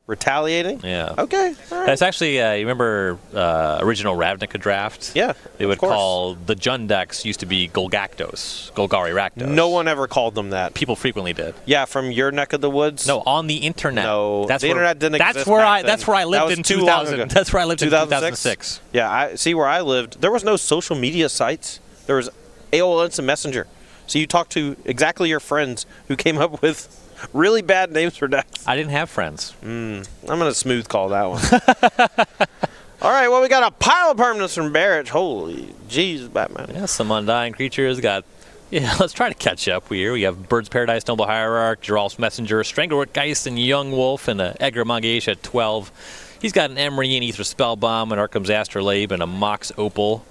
Retaliating? Yeah. Okay. All right. That's actually, you remember original Ravnica draft? Yeah. They would call the Jund decks used to be Golgari Rakdos. No one ever called them that. People frequently did. Yeah, from your neck of the woods? No, on the internet. No, that's the internet didn't exist That's where back That's where I lived in 2000. That's where I lived in 2006. Yeah, I see where I lived. There was no social media sites. There was AOL Instant Messenger. So you talked to exactly your friends who came up with really bad names for decks. I didn't have friends. I'm going to smooth call that one. All right, well, we got a pile of permanents from Barich. Holy jeez, Batman. Yeah, some Undying Creatures got... Yeah, let's try to catch up here. We have Bird's Paradise, Noble Hierarch, Geralf's Messenger, Strangleroot Geist, and Young Wolf, and Edgar Magalhaes at 12. He's got an Emery and Aether Spellbomb, and Arkham's Astrolabe, and a Mox Opal.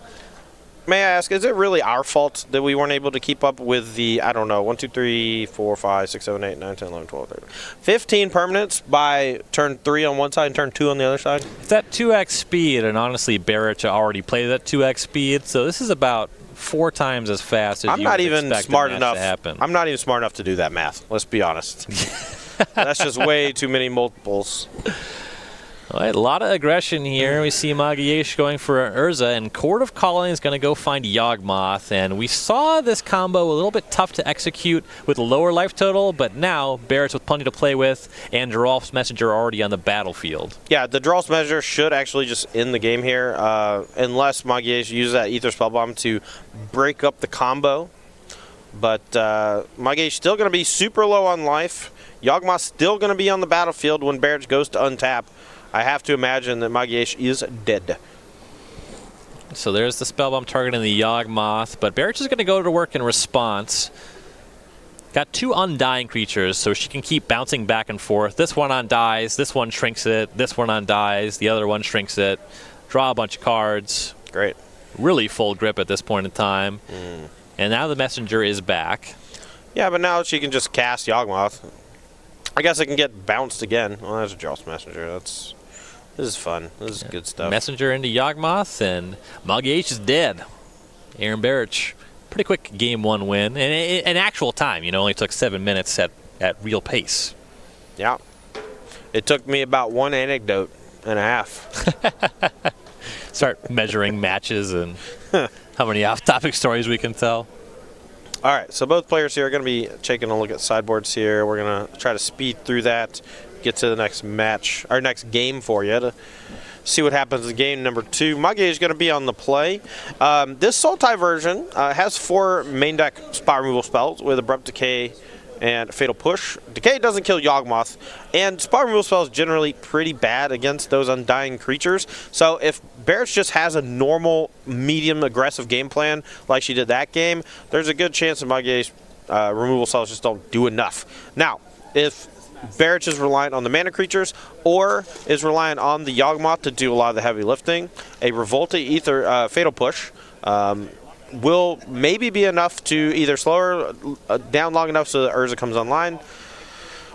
May I ask, is it really our fault that we weren't able to keep up with the, I don't know, 1, 2, 3, 4, 5, 6, 7, 8, 9, 10, 11, 12, 13, 15 permanents by turn 3 on one side and turn 2 on the other side? It's at 2x speed, and honestly, Barich already played at 2x speed, so this is about 4 times as fast as you would expect smart a match enough to happen. I'm not even smart enough to do that math, let's be honest. That's just way too many multiples. All right, a lot of aggression here. We see Magalhaes going for an Urza, and Court of Calling is going to go find Yawgmoth. And we saw this combo a little bit tough to execute with a lower life total, but now Barich with plenty to play with, and Geralf's Messenger already on the battlefield. Yeah, the Geralf's Messenger should actually just end the game here, unless Magalhaes uses that Aether Spellbomb to break up the combo. But Magalhaes still going to be super low on life. Yawgmoth's still going to be on the battlefield when Barich goes to untap. I have to imagine that Magalhaes is dead. So there's the Spellbomb targeting the Yawgmoth, but Barich is going to go to work in response. Got 2 Undying Creatures, so she can keep bouncing back and forth. This one undies, this one shrinks it, this one undies, the other one shrinks it. Draw a bunch of cards. Great. Really full grip at this point in time. And now the Messenger is back. Yeah, but now she can just cast Yawgmoth. I guess it can get bounced again. Well, that's a Geralf's Messenger. This is fun. This is good stuff. Messenger into Yawgmoth, and Magalhaes is dead. Aaron Barich, pretty quick game 1 win. And in actual time, only took 7 minutes at real pace. Yeah. It took me about 1 anecdote and a half. Start measuring matches and how many off-topic stories we can tell. All right, so both players here are going to be taking a look at sideboards here. We're going to try to speed through that, get to the next match, or next game for you to see what happens in game number 2. Magalhaes is going to be on the play. This Sultai version has 4 main deck spot removal spells with Abrupt Decay and Fatal Push. Decay doesn't kill Yawgmoth, and spot removal spells generally pretty bad against those Undying Creatures. So if Barich just has a normal, medium, aggressive game plan like she did that game, there's a good chance that Magalhaes removal spells just don't do enough. Now, if Barich is reliant on the mana creatures or is reliant on the Yawgmoth to do a lot of the heavy lifting, a Revolta Aether Fatal Push will maybe be enough to either slow her down long enough so that Urza comes online,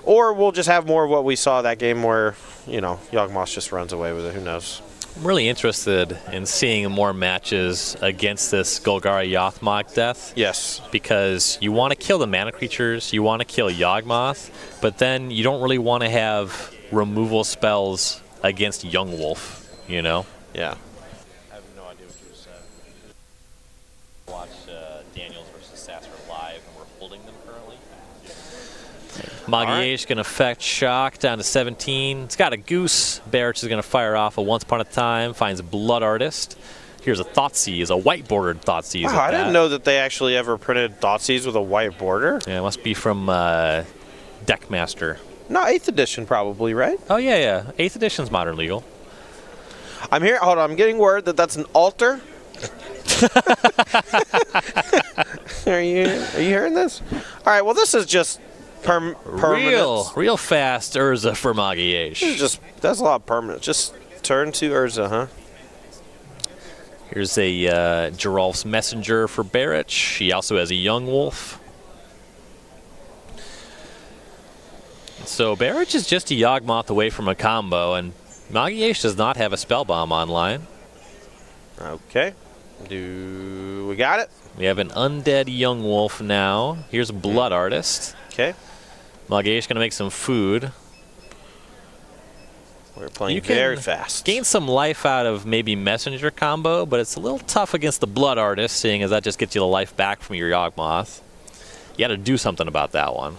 or we'll just have more of what we saw that game where, Yawgmoth just runs away with it. Who knows? I'm really interested in seeing more matches against this Golgari Yawgmoth death. Yes. Because you want to kill the mana creatures, you want to kill Yawgmoth, but then you don't really want to have removal spells against Young Wolf, Yeah. I have no idea what you said. Watch Daniels versus Sasser live, and we're holding them currently. Magalhaes going to fetch Shock down to 17. It's got a Goose. Barich is going to fire off a Once Upon a Time, finds Blood Artist. Here's a Thoughtseize, a white-bordered Thoughtseize. Wow, I didn't know that they actually ever printed Thoughtseize with a white border. Yeah, it must be from Deckmaster. No, 8th edition probably, right? Oh, yeah. 8th edition's modern legal. I'm here. Hold on. I'm getting word that that's an altar. Are you hearing this? All right. Well, this is just permanent. Real fast Urza for Magalhaes. That's a lot of permanent. Just turn to Urza, huh? Here's a Geralf's Messenger for Barich. He also has a Young Wolf. So Barich is just a Yawgmoth away from a combo, and Magalhaes does not have a Spellbomb online. Okay. We got it? We have an Undead Young Wolf now. Here's a Blood Artist. Okay. Magalhaes going to make some food. We're playing You can very fast. gain some life out of maybe Messenger combo, but it's a little tough against the Blood Artist, seeing as that just gets you the life back from your Yawgmoth. You got to do something about that one.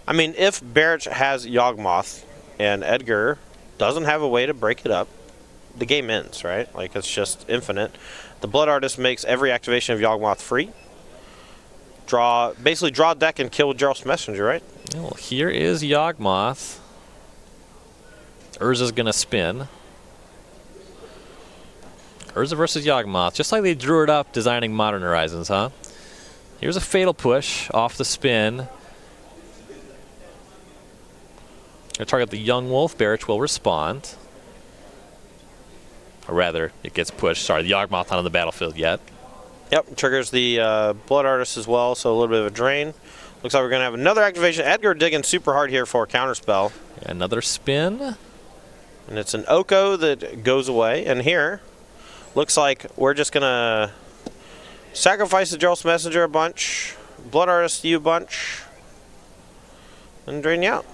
I mean, if Barich has Yawgmoth and Edgar doesn't have a way to break it up, the game ends, right? Like, it's just infinite. The Blood Artist makes every activation of Yawgmoth free. Basically draw a deck and kill Gerald's Messenger, right? Well, here is Yawgmoth. Urza's going to spin. Urza versus Yawgmoth, just like they drew it up designing Modern Horizons, huh? Here's a Fatal Push off the spin. Gonna target the Young Wolf. Barich will respond. Or rather, it gets pushed. Sorry, the Yawgmoth not on the battlefield yet. Yep, triggers the Blood Artist as well, so a little bit of a drain. Looks like we're going to have another activation. Edgar digging super hard here for a counterspell. Another spin. And it's an Oko that goes away. And here, looks like we're just going to sacrifice the Gerald's Messenger a bunch, Blood Artist you a bunch, and drain you out.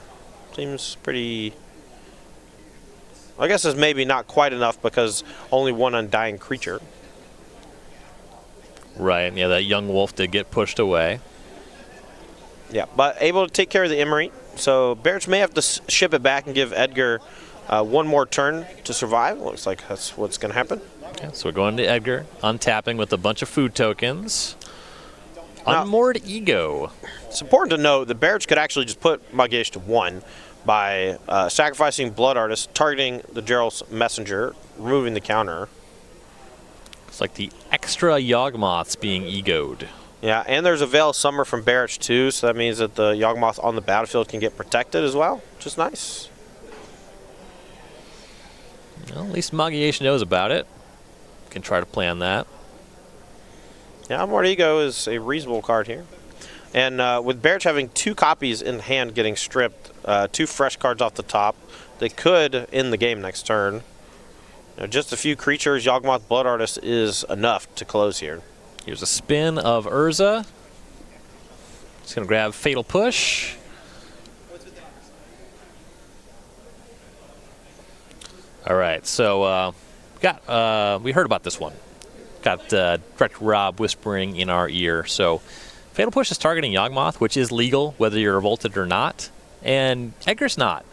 Seems pretty... I guess it's maybe not quite enough because only one undying creature. Right, yeah, that Young Wolf did get pushed away. Yeah, but able to take care of the Emery. So Barich may have to ship it back and give Edgar one more turn to survive. Looks like that's what's going to happen. Okay, so we're going to Edgar, untapping with a bunch of food tokens. Now, Unmoored Ego. It's important to note that Barich could actually just put Magalhaes to 1 by sacrificing Blood Artist, targeting the Gerald's Messenger, removing the counter. It's like the extra Yawgmoths being egoed. Yeah, and there's a Veil of Summer from Barich too, so that means that the Yawgmoth on the battlefield can get protected as well, which is nice. Well, at least Magalhaes knows about it. Can try to plan that. Yeah, Unmoored Ego is a reasonable card here. And with Barich having 2 copies in hand getting stripped, 2 fresh cards off the top, they could end the game next turn. You know, just a few creatures, Yawgmoth Blood Artist is enough to close here. Here's a spin of Urza. Just going to grab Fatal Push. All right, so we heard about this one. Got Direct Rob whispering in our ear. So Fatal Push is targeting Yawgmoth, which is legal whether you're revolted or not, and Edgar's not.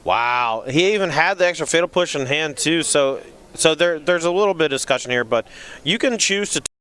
Wow, he even had the extra Fatal Push in hand too, so there's a little bit of discussion here, but you can choose to